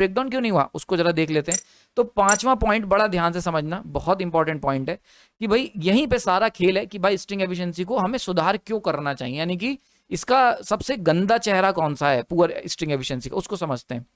Breakdown क्यों नहीं हुआ उसको जरा देख लेते हैं। तो पांचवा पॉइंट बड़ा ध्यान से समझना, बहुत इंपॉर्टेंट पॉइंट है कि भाई यहीं पे सारा खेल है कि भाई स्ट्रिंग एफिशिएंसी को हमें सुधार क्यों करना चाहिए, यानी कि इसका सबसे गंदा चेहरा कौन सा है पुअर स्ट्रिंग एफिशिएंसी का, उसको समझते हैं।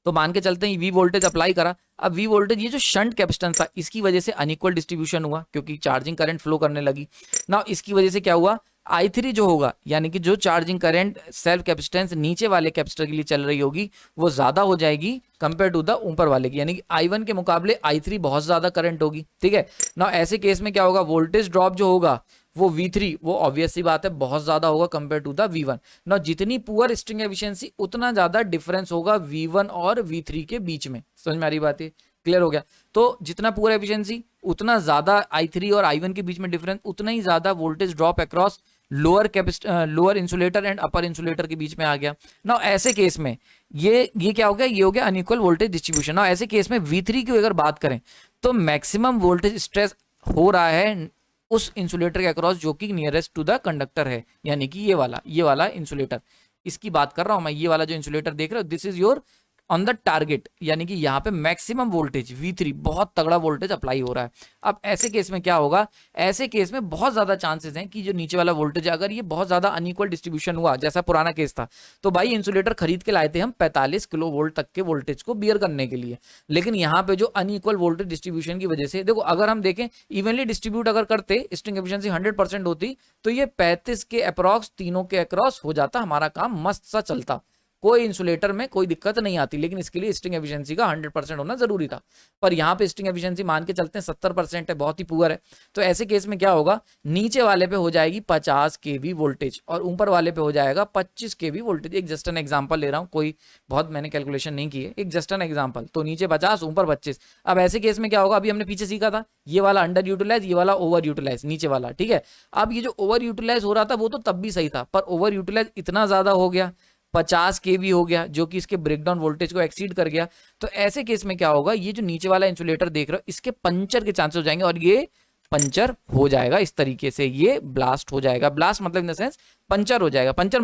तो मान के चलते हैं वी वोल्टेज अप्लाई करा, अब वी वोल्टेज ये जो शंट कैपेसिटेंस था इसकी वजह से अनइक्वल डिस्ट्रीब्यूशन हुआ क्योंकि चार्जिंग करंट फ्लो करने लगी ना, इसकी वजह से क्या हुआ I3 जो होगा यानी कि जो चार्जिंग करंट सेल्फ कैपेसिटेंस नीचे वाले कैपेसिटर के लिए चल रही होगी वो ज्यादा हो जाएगी कंपेयर टू द ऊपर वाले की, यानी कि I1 के मुकाबले I3 बहुत ज्यादा करंट होगी, ठीक है ना। ऐसे केस में क्या होगा, वोल्टेज ड्रॉप जो होगा वो V3 वो ऑब्वियस सी बात है बहुत ज्यादा होगा कंपेयर टू द V1 ना। जितनी पुअर स्ट्रिंग एफिशिएंसी उतना ज्यादा डिफरेंस होगा V1 और V3 के बीच में, समझ में आ रही बात है, क्लियर हो गया। तो जितना पुअर एफिशिएंसी उतना ज्यादा I3 और I1 के बीच में डिफरेंस, उतना ही ज्यादा voltage drop across lower insulator and upper insulator के बीच में आ गया ना। ऐसे केस में ये क्या हो गया, ये हो गया अनइक्वल वोल्टेज डिस्ट्रीब्यूशन ना। ऐसे केस में V3 की अगर बात करें तो मैक्सिमम वोल्टेज स्ट्रेस हो रहा है उस इंसुलेटर के अक्रॉस जो कि नियरेस्ट टू द कंडक्टर है, यानी कि ये वाला इंसुलेटर, इसकी बात कर रहा हूं मैं। ये वाला जो इंसुलेटर देख रहे हो this is your on the target, यानी कि यहाँ पे मैक्सिमम वोल्टेज V3 बहुत तगड़ा वोल्टेज अप्लाई हो रहा है। अब ऐसे केस में क्या होगा, ऐसे केस में बहुत ज्यादा चांसेस हैं कि जो नीचे वाला वोल्टेज अगर ये बहुत ज्यादा अनइक्वल डिस्ट्रीब्यूशन हुआ जैसा पुराना केस था, तो भाई इंसुलेटर खरीद के लाए थे हम 45 किलो वोल्ट तक के वोल्टेज को बियर करने के लिए, लेकिन यहाँ पे जो अनइक्वल वोल्टेज डिस्ट्रीब्यूशन की वजह से, देखो अगर हम देखें इवनली डिस्ट्रीब्यूट अगर करते, स्ट्रिंग एफिशिएंसी 100% होती तो ये 35 के अप्रॉक्स तीनों के अक्रॉस हो जाता, हमारा काम मस्त सा चलता, कोई इंसुलेटर में कोई दिक्कत नहीं आती। लेकिन इसके लिए स्ट्रिंग एफिशिएंसी का 100% होना जरूरी था, पर यहाँ पे स्ट्रिंग एफिशिएंसी मान के चलते हैं 70% है, बहुत ही पुअर है। तो ऐसे केस में क्या होगा, नीचे वाले पे हो जाएगी 50 kV वोल्टेज और ऊपर वाले पे हो जाएगा 25 kV वोल्टेज। एक जस्ट एन एग्जांपल ले रहा हूँ, कोई बहुत मैंने कैलकुलेशन नहीं की है, एक जस्ट एन एग्जांपल। तो नीचे 50 ऊपर 25। अब ऐसे केस में क्या होगा, अभी हमने पीछे सीखा था ये वाला अंडर यूटिलाइज, ये वाला ओवर यूटिलाइज, नीचे वाला, ठीक है। अब ये जो ओवर यूटिलाइज हो रहा था वो तो तब भी सही था, पर ओवर यूटिलाइज इतना ज्यादा हो गया, 50 kV हो गया जो कि इसके ब्रेकडाउन वोल्टेज को एक्सीड कर गया। तो ऐसे केस में क्या होगा, ये जो नीचे वाला इंसुलेटर देख रहे हो इसके पंचर के चांसेस हो जाएंगे और ये पंचर हो जाएगा इस तरीके से, ये ब्लास्ट हो जाएगा। ब्लास्ट मतलब इन द सेंस पंचर हो जाएगा। पंचर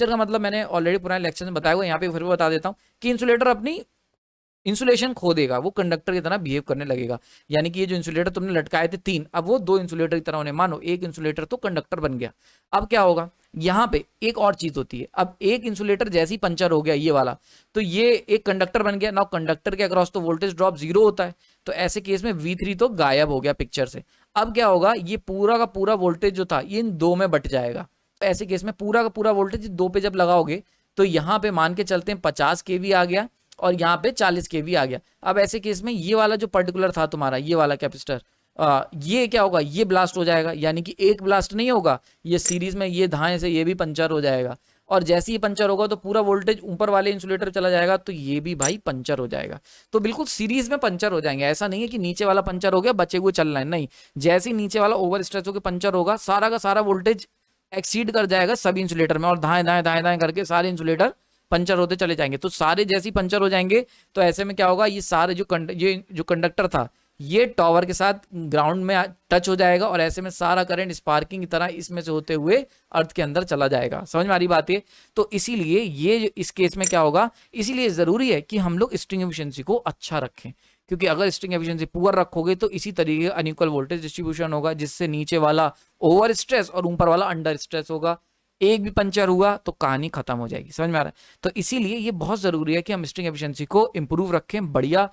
का मतलब मैंने ऑलरेडी पुराने लेक्चर में बताया हुआ, यहाँ पे फिर बता देता हूँ कि इंसुलेटर अपनी इंसुलेशन खो देगा, वो कंडक्टर की तरह बिहेव करने लगेगा। यानी कि ये जो इंसुलेटर तुमने लटकाए थे 3, अब वो 2 इंसुलेटर की तरह होने, मानो एक इंसुलेटर तो कंडक्टर बन गया। अब क्या होगा, यहाँ पे एक और चीज होती है, अब एक इंसुलेटर जैसे ही पंचर हो गया ये वाला, तो ये एक कंडक्टर बन गया ना। कंडक्टर के अक्रॉस तो वोल्टेज ड्रॉप 0 होता है, तो ऐसे केस में V3 तो गायब हो गया पिक्चर से। अब क्या होगा, ये पूरा का पूरा वोल्टेज जो था ये इन 2 में बट जाएगा। तो ऐसे केस में पूरा का पूरा वोल्टेज 2 पे जब लगाओगे तो यहाँ पे मान के चलते हैं 50 kV आ गया और यहाँ पे 40 kV आ गया। अब ऐसे केस में ये वाला जो पर्टिकुलर था तुम्हारा, ये वाला कैपेसिटर, ये क्या होगा, ये ब्लास्ट हो जाएगा। यानी कि एक ब्लास्ट नहीं होगा, ये सीरीज में ये धाए से ये भी पंचर हो जाएगा, और जैसे ही पंचर होगा तो पूरा वोल्टेज ऊपर वाले इंसुलेटर चला जाएगा, तो ये भी भाई पंचर हो जाएगा। तो बिल्कुल सीरीज में पंचर हो जाएंगे। ऐसा नहीं है कि नीचे वाला पंचर हो गया बचे हुए चल रहा है, नहीं, जैसे ही नीचे वाला ओवर स्ट्रेच होकर पंचर होगा सारा का सारा वोल्टेज एक्सीड कर जाएगा सभी इंसुलेटर में, और दाएं दाएं दाएं दाएं करके सारे इंसुलेटर पंचर होते चले जाएंगे। तो सारे जैसे ही पंचर हो जाएंगे तो ऐसे में क्या होगा, ये सारे ये जो कंडक्टर था ये टावर के साथ ग्राउंड में टच हो जाएगा, और ऐसे में सारा करंट स्पार्किंग की तरह इसमें से होते हुए अर्थ के अंदर चला जाएगा। समझ में आ रही बात है। तो इसीलिए ये इस केस में क्या होगा, इसीलिए जरूरी है कि हम लोग स्ट्रिंग एफिशिएंसी को अच्छा रखें, क्योंकि अगर स्ट्रिंग एफिशिएंसी पुअर रखोगे तो इसी तरीके का अनइक्वल वोल्टेज डिस्ट्रीब्यूशन होगा, जिससे नीचे वाला ओवर स्ट्रेस और ऊपर वाला अंडर स्ट्रेस होगा। एक भी पंचर हुआ तो कहानी खत्म हो जाएगी। समझ में आ रहा है। तो इसीलिए ये बहुत जरूरी है कि हम स्ट्रिंग एफिशिएंसी को इंप्रूव रखें, बढ़िया